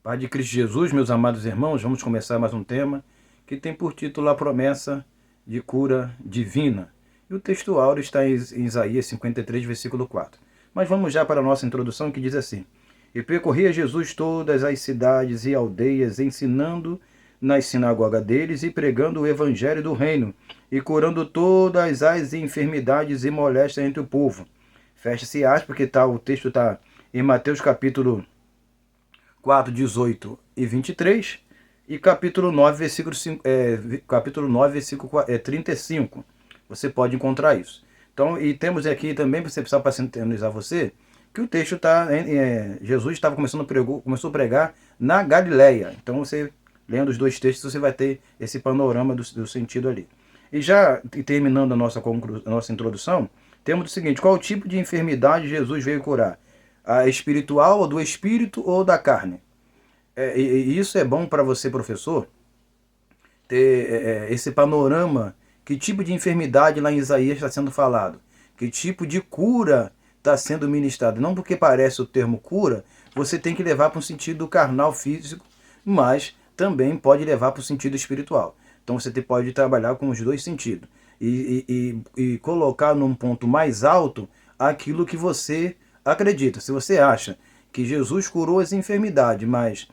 Pai de Cristo Jesus, meus amados irmãos, vamos começar mais um tema que tem por título a promessa de cura divina. E o texto áureo está em Isaías 53, versículo 4. Mas vamos já para a nossa introdução, que diz assim: E percorria Jesus todas as cidades e aldeias, ensinando nas sinagogas deles e pregando o evangelho do reino, e curando todas as enfermidades e moléstias entre o povo. Fecha-se aspas, porque o texto está em Mateus capítulo 4, 18 e 23, e capítulo 9, versículo 35. Você pode encontrar isso. Então, e temos aqui também, para sintonizar você, que o texto está, Jesus começou a pregar na Galileia. Então, você, lendo os dois textos, você vai ter esse panorama do sentido ali. E já terminando a nossa introdução, temos o seguinte: qual tipo de enfermidade Jesus veio curar? A espiritual, ou do espírito, ou da carne? E isso é bom para você, professor, ter esse panorama. Que tipo de enfermidade lá em Isaías está sendo falado? Que tipo de cura está sendo ministrado? Não porque parece o termo cura, você tem que levar para um sentido carnal, físico, mas também pode levar para o sentido espiritual. Então você pode trabalhar com os dois sentidos. E colocar num ponto mais alto aquilo que você acredita. Se você acha que Jesus curou as enfermidades, mas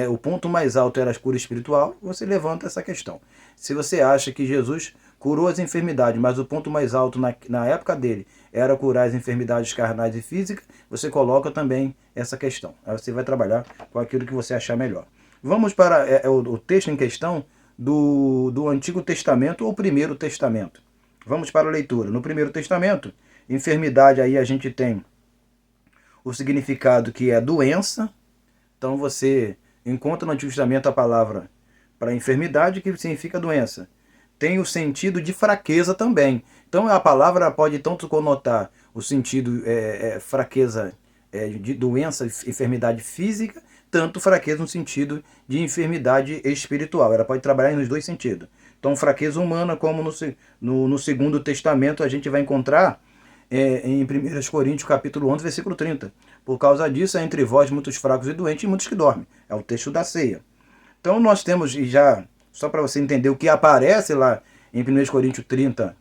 o ponto mais alto era a cura espiritual, você levanta essa questão. Se você acha que Jesus curou as enfermidades, mas o ponto mais alto na época dele era curar as enfermidades carnais e físicas, você coloca também essa questão. Aí você vai trabalhar com aquilo que você achar melhor. Vamos para o texto em questão do Antigo Testamento ou Primeiro Testamento. Vamos para a leitura. No Primeiro Testamento, enfermidade aí a gente tem o significado que é doença. Então você encontra no Antigo Testamento a palavra para enfermidade, que significa doença. Tem o sentido de fraqueza também. Então a palavra pode tanto conotar o sentido fraqueza de doença, enfermidade física, tanto fraqueza no sentido de enfermidade espiritual. Ela pode trabalhar nos dois sentidos. Então fraqueza humana, como no Segundo Testamento a gente vai encontrar em 1 Coríntios capítulo 11, versículo 30. Por causa disso, há entre vós muitos fracos e doentes e muitos que dormem. É o texto da ceia. Então nós temos já, só para você entender o que aparece lá em 1 Coríntios 30,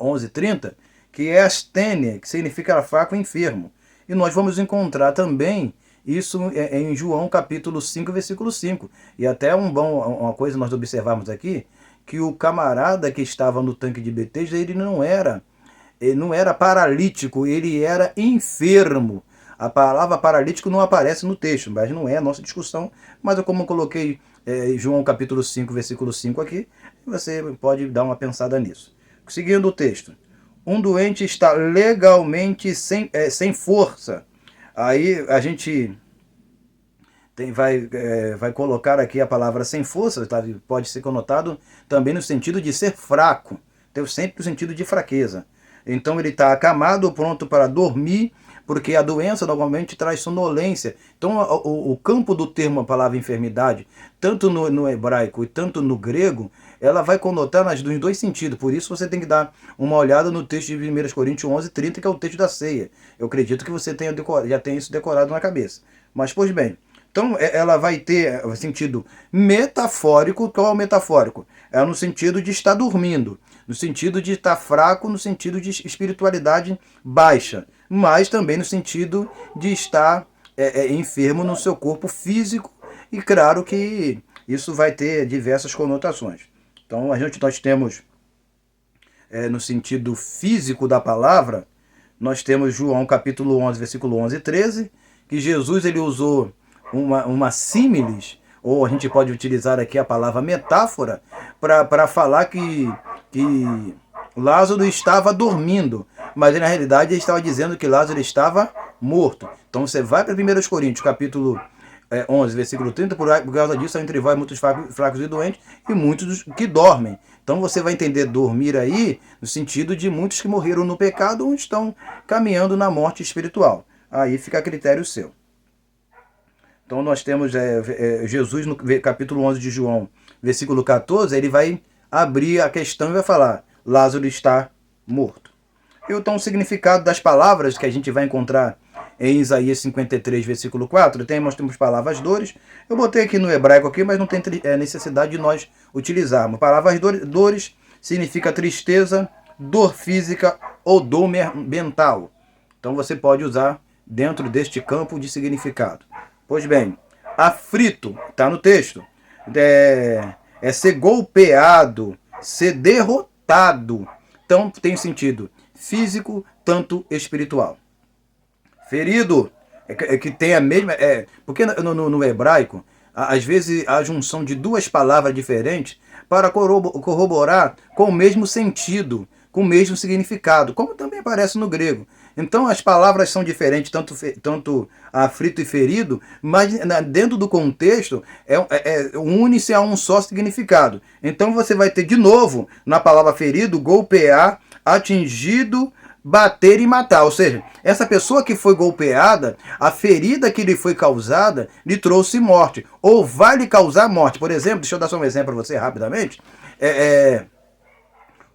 11, 30, que é astênia, que significa fraco e enfermo. E nós vamos encontrar também isso em João capítulo 5, versículo 5. E até uma coisa nós observamos aqui, que o camarada que estava no tanque de Betesda, ele não era paralítico, ele era enfermo. A palavra paralítico não aparece no texto, mas não é a nossa discussão. Mas eu, como eu coloquei João capítulo 5, versículo 5 aqui, você pode dar uma pensada nisso. Seguindo o texto. Um doente está legalmente sem força. Aí a gente vai colocar aqui a palavra sem força, tá? Pode ser conotado também no sentido de ser fraco. Tem sempre o sentido de fraqueza. Então ele está acamado, pronto para dormir, porque a doença normalmente traz sonolência. Então o campo do termo, a palavra enfermidade, tanto no hebraico e tanto no grego, ela vai conotar nos dois sentidos. Por isso você tem que dar uma olhada no texto de 1 Coríntios 11, 30, que é o texto da ceia. Eu acredito que você já tenha isso decorado na cabeça. Mas, pois bem, então ela vai ter sentido metafórico. Qual é o metafórico? É no sentido de estar dormindo, no sentido de estar fraco, no sentido de espiritualidade baixa, mas também no sentido de estar enfermo no seu corpo físico, e claro que isso vai ter diversas conotações. Então nós temos, no sentido físico da palavra, nós temos João capítulo 11, versículo 11 e 13, que Jesus ele usou uma símilis, ou a gente pode utilizar aqui a palavra metáfora, para falar que Lázaro estava dormindo, mas na realidade ele estava dizendo que Lázaro estava morto. Então você vai para 1 Coríntios capítulo 11, versículo 30, por causa disso há entre vós muitos fracos e doentes e muitos que dormem. Então você vai entender dormir aí no sentido de muitos que morreram no pecado ou estão caminhando na morte espiritual. Aí fica a critério seu. Então nós temos Jesus no capítulo 11 de João, versículo 14, ele vai abrir a questão e vai falar: Lázaro está morto. Então o significado das palavras que a gente vai encontrar em Isaías 53, versículo 4, nós temos palavras dores. Eu botei aqui no hebraico aqui, mas não tem necessidade de nós utilizarmos. Palavras dores significa tristeza, dor física ou dor mental. Então você pode usar dentro deste campo de significado. Pois bem, aflito, está no texto, é ser golpeado, ser derrotado. Então tem sentido físico, tanto espiritual. Ferido, que tem a mesma... porque no hebraico, às vezes a junção de duas palavras diferentes para corroborar com o mesmo sentido, com o mesmo significado, como também aparece no grego. Então as palavras são diferentes, tanto aflito e ferido, mas dentro do contexto une-se a um só significado. Então você vai ter de novo na palavra ferido, golpear, atingido, bater e matar. Ou seja, essa pessoa que foi golpeada, a ferida que lhe foi causada, lhe trouxe morte, ou vai lhe causar morte. Por exemplo, deixa eu dar só um exemplo para você rapidamente.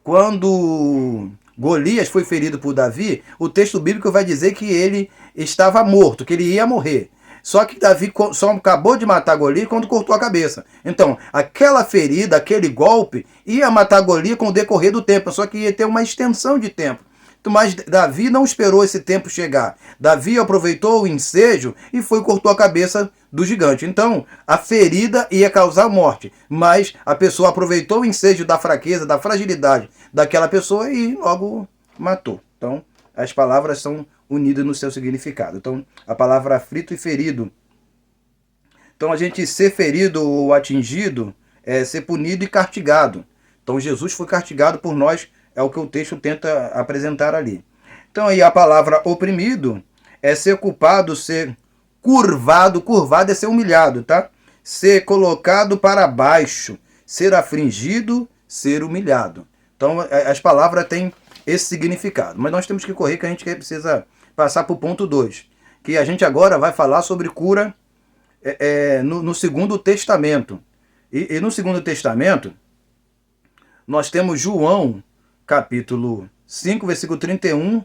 Quando Golias foi ferido por Davi, o texto bíblico vai dizer que ele estava morto, que ele ia morrer. Só que Davi só acabou de matar Golias quando cortou a cabeça. Então, aquela ferida, aquele golpe, ia matar Golias com o decorrer do tempo, só que ia ter uma extensão de tempo. Mas Davi não esperou esse tempo chegar. Davi aproveitou o ensejo e cortou a cabeça do gigante. Então, a ferida ia causar morte, mas a pessoa aproveitou o ensejo da fraqueza, da fragilidade daquela pessoa e logo matou. Então, as palavras são unidas no seu significado. Então, a palavra aflito e ferido. Então, a gente ser ferido ou atingido é ser punido e castigado. Então, Jesus foi castigado por nós, é o que o texto tenta apresentar ali. Então aí a palavra oprimido é ser culpado, ser curvado. Curvado é ser humilhado, tá? Ser colocado para baixo, ser afligido, ser humilhado. Então as palavras têm esse significado. Mas nós temos que correr, que a gente precisa passar para o ponto 2. Que a gente agora vai falar sobre cura no Segundo Testamento. E no Segundo Testamento nós temos João, capítulo 5, versículo 31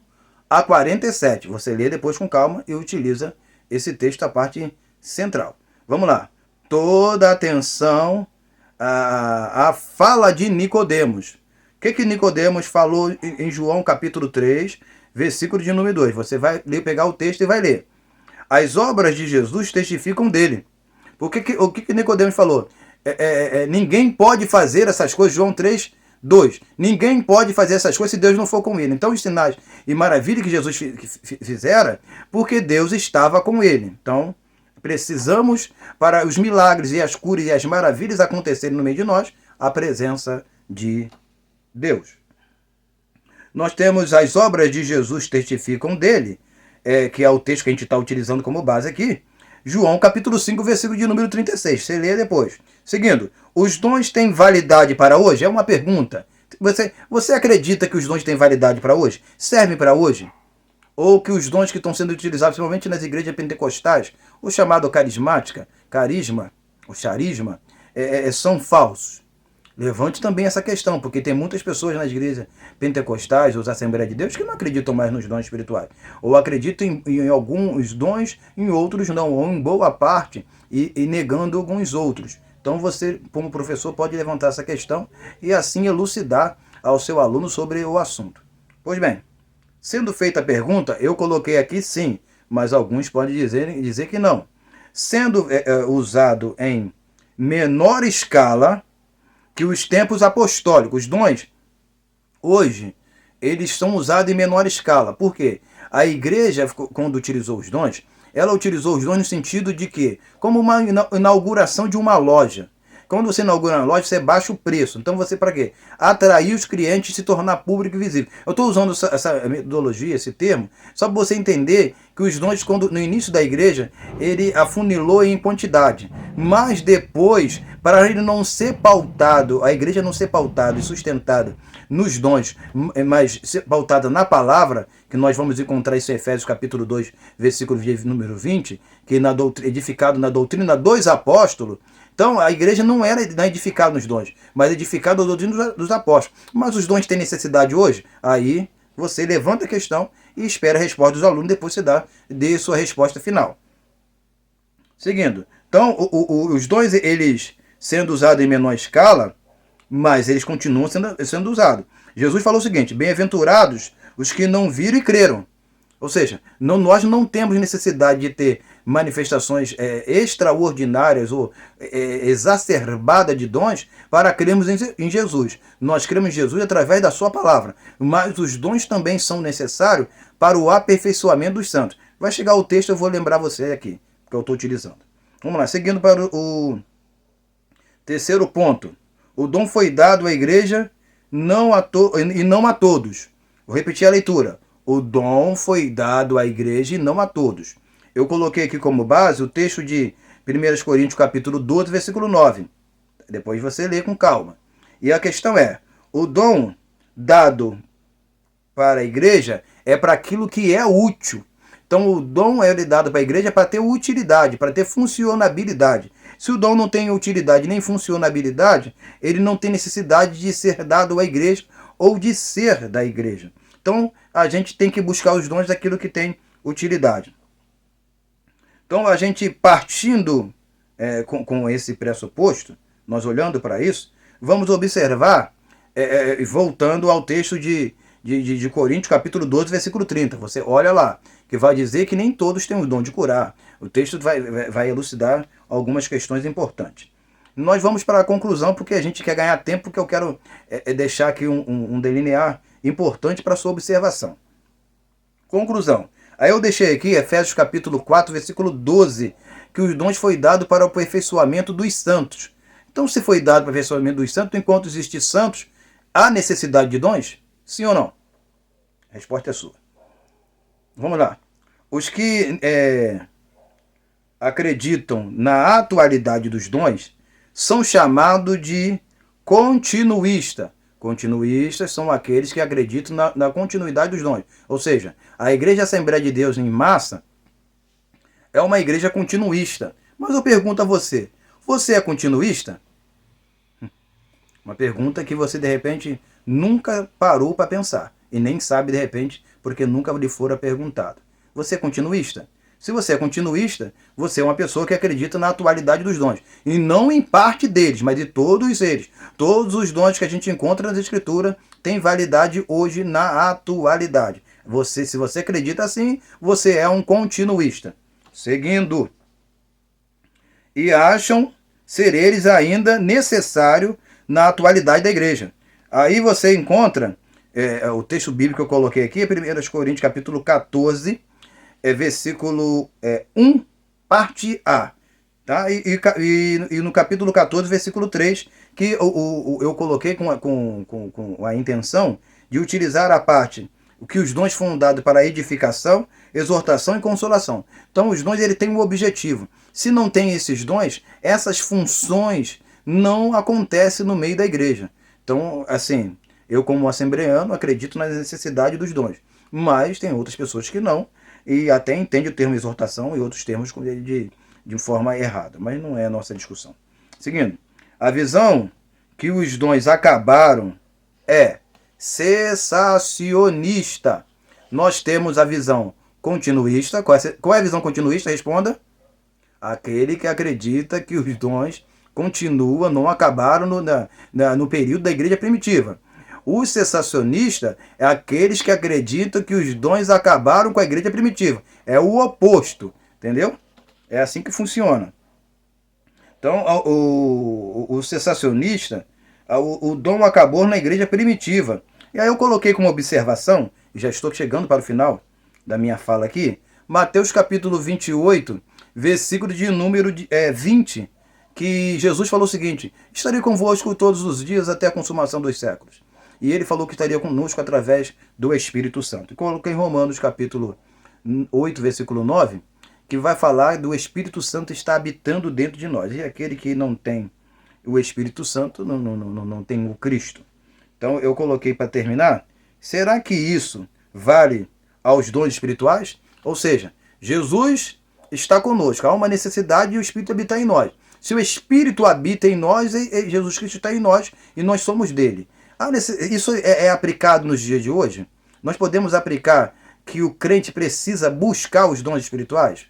a 47. Você lê depois com calma e utiliza esse texto, a parte central. Vamos lá. Toda atenção à fala de Nicodemos. O que Nicodemos falou em João, capítulo 3, versículo de número 2? Você vai pegar o texto e vai ler. As obras de Jesus testificam dele. O que Nicodemos falou? Ninguém pode fazer essas coisas, João 3, 2. Ninguém pode fazer essas coisas se Deus não for com ele. Então os sinais e maravilhas que Jesus fizera, porque Deus estava com ele. Então precisamos, para os milagres e as curas e as maravilhas acontecerem no meio de nós, a presença de Deus. Nós temos as obras de Jesus testificam dele, que é o texto que a gente está utilizando como base aqui. João capítulo 5, versículo de número 36. Você lê depois. Seguindo, os dons têm validade para hoje? É uma pergunta. Você acredita que os dons têm validade para hoje? Servem para hoje? Ou que os dons que estão sendo utilizados, principalmente nas igrejas pentecostais, o chamado carisma, o charisma, são falsos? Levante também essa questão, porque tem muitas pessoas nas igrejas pentecostais, ou Assembleias de Deus, que não acreditam mais nos dons espirituais. Ou acreditam em alguns dons, em outros não, ou em boa parte, e negando alguns outros. Então você, como professor, pode levantar essa questão e assim elucidar ao seu aluno sobre o assunto. Pois bem, sendo feita a pergunta, eu coloquei aqui sim, mas alguns podem dizer que não. Sendo usado em menor escala que os tempos apostólicos, os dons, hoje, eles são usados em menor escala. Por quê? A igreja, quando utilizou os dons, ela utilizou os dons no sentido de que, como uma inauguração de uma loja. Quando você inaugura uma loja, você baixa o preço. Então você, para quê? Atrair os clientes e se tornar público e visível. Eu estou usando essa metodologia, esse termo, só para você entender que os dons, quando no início da igreja, ele afunilou em quantidade. Mas depois, para ele não ser pautado, a igreja não ser pautada e sustentada nos dons, mas ser pautada na palavra, que nós vamos encontrar isso em Efésios capítulo 2, versículo de número 20, que edificado na doutrina dos apóstolos. Então, a igreja não era edificada nos dons, mas edificada na doutrina dos apóstolos. Mas os dons têm necessidade hoje? Aí você levanta a questão e espera a resposta dos alunos, depois você dê sua resposta final. Seguindo. Então, os dons, eles sendo usados em menor escala, mas eles continuam sendo usados. Jesus falou o seguinte: bem-aventurados os que não viram e creram. Ou seja, nós não temos necessidade de ter manifestações extraordinárias ou exacerbadas de dons para crermos em Jesus. Nós cremos em Jesus através da sua palavra. Mas os dons também são necessários para o aperfeiçoamento dos santos. Vai chegar o texto, eu vou lembrar você aqui, que eu estou utilizando. Vamos lá, seguindo para o terceiro ponto. O dom foi dado à igreja e não a todos. Vou repetir a leitura. O dom foi dado à igreja e não a todos. Eu coloquei aqui como base o texto de 1 Coríntios capítulo 12, versículo 9. Depois você lê com calma. E a questão é, o dom dado para a igreja é para aquilo que é útil. Então o dom é dado para a igreja para ter utilidade, para ter funcionabilidade. Se o dom não tem utilidade nem funcionabilidade, ele não tem necessidade de ser dado à igreja ou de ser da igreja. Então a gente tem que buscar os dons daquilo que tem utilidade. Então a gente partindo com esse pressuposto, nós olhando para isso, vamos observar, voltando ao texto de Coríntios capítulo 12, versículo 30. Você olha lá, que vai dizer que nem todos têm o dom de curar. O texto vai elucidar algumas questões importantes. Nós vamos para a conclusão, porque a gente quer ganhar tempo, porque eu quero deixar aqui um delinear importante para a sua observação. Conclusão. Aí eu deixei aqui Efésios capítulo 4, versículo 12, que os dons foi dado para o aperfeiçoamento dos santos. Então, se foi dado para o aperfeiçoamento dos santos, enquanto existir santos, há necessidade de dons? Sim ou não? A resposta é sua. Vamos lá. Os que acreditam na atualidade dos dons são chamados de continuistas. Continuistas são aqueles que acreditam na continuidade dos dons. Ou seja, a Igreja Assembleia de Deus em massa é uma igreja continuista. Mas eu pergunto a você, você é continuista? Uma pergunta que você, de repente, nunca parou para pensar. E nem sabe, de repente, porque nunca lhe fora perguntado. Você é continuista? Se você é continuista, você é uma pessoa que acredita na atualidade dos dons. E não em parte deles, mas de todos eles. Todos os dons que a gente encontra nas Escrituras têm validade hoje na atualidade. Se você acredita assim, você é um continuista. Seguindo. E acham ser eles ainda necessário na atualidade da igreja. Aí você encontra, o texto bíblico que eu coloquei aqui, 1 Coríntios capítulo 14, versículo 1, parte A. Tá? E no capítulo 14, versículo 3, que eu coloquei com a intenção de utilizar a parte que os dons foram dados para edificação, exortação e consolação. Então os dons ele tem um objetivo. Se não tem esses dons, essas funções não acontecem no meio da igreja. Então, assim, eu como assembleano acredito na necessidade dos dons. Mas tem outras pessoas que não, e até entende o termo exortação e outros termos de forma errada. Mas não é a nossa discussão. Seguindo, a visão que os dons acabaram é cessacionista. Nós temos a visão continuista. Qual é a visão continuista? Responda. Aquele que acredita que os dons continuam, não acabaram no período da igreja primitiva. O cessacionista é aqueles que acreditam que os dons acabaram com a igreja primitiva. É o oposto, entendeu? É assim que funciona. Então, o cessacionista, o dom acabou na igreja primitiva. E aí eu coloquei como observação, e já estou chegando para o final da minha fala aqui, Mateus capítulo 28, versículo de número 20, que Jesus falou o seguinte: estarei convosco todos os dias até a consumação dos séculos. E ele falou que estaria conosco através do Espírito Santo. E coloquei em Romanos capítulo 8, versículo 9, que vai falar do Espírito Santo estar habitando dentro de nós. E aquele que não tem o Espírito Santo não tem o Cristo. Então eu coloquei para terminar, será que isso vale aos dons espirituais? Ou seja, Jesus está conosco, há uma necessidade de o Espírito habitar em nós. Se o Espírito habita em nós, Jesus Cristo está em nós e nós somos dele. Isso é aplicado nos dias de hoje? nós podemos aplicar que o crente precisa buscar os dons espirituais?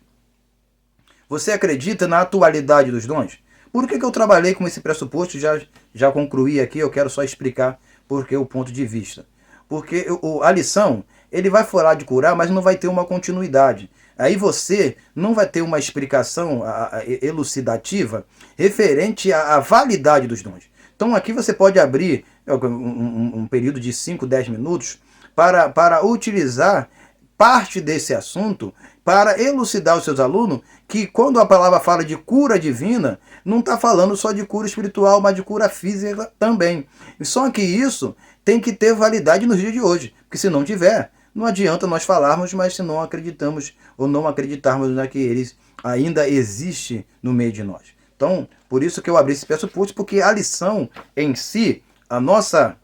Você acredita na atualidade dos dons? Por que eu trabalhei com esse pressuposto? Já concluí aqui, eu quero só explicar porque o ponto de vista. Porque a lição, ele vai falar de curar, mas não vai ter uma continuidade. Aí você não vai ter uma explicação elucidativa referente à validade dos dons. Então aqui você pode abrir um período de 5, 10 minutos para utilizar parte desse assunto para elucidar os seus alunos que quando a palavra fala de cura divina, não está falando só de cura espiritual, mas de cura física também. E só que isso tem que ter validade nos dias de hoje, porque se não tiver, não adianta nós falarmos, mas se não acreditamos ou não acreditarmos que eles ainda existe no meio de nós. Então, por isso que eu abri esse pressuposto, porque a lição em si, a nossa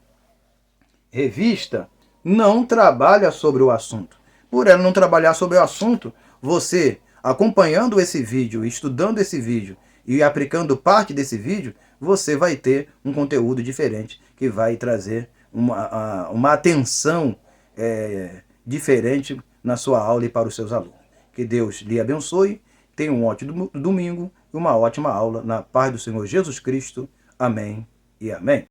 revista, não trabalha sobre o assunto. Por ela não trabalhar sobre o assunto, você, acompanhando esse vídeo, estudando esse vídeo e aplicando parte desse vídeo, você vai ter um conteúdo diferente que vai trazer uma atenção diferente na sua aula e para os seus alunos. Que Deus lhe abençoe, tenha um ótimo domingo e uma ótima aula na paz do Senhor Jesus Cristo. Amém e amém.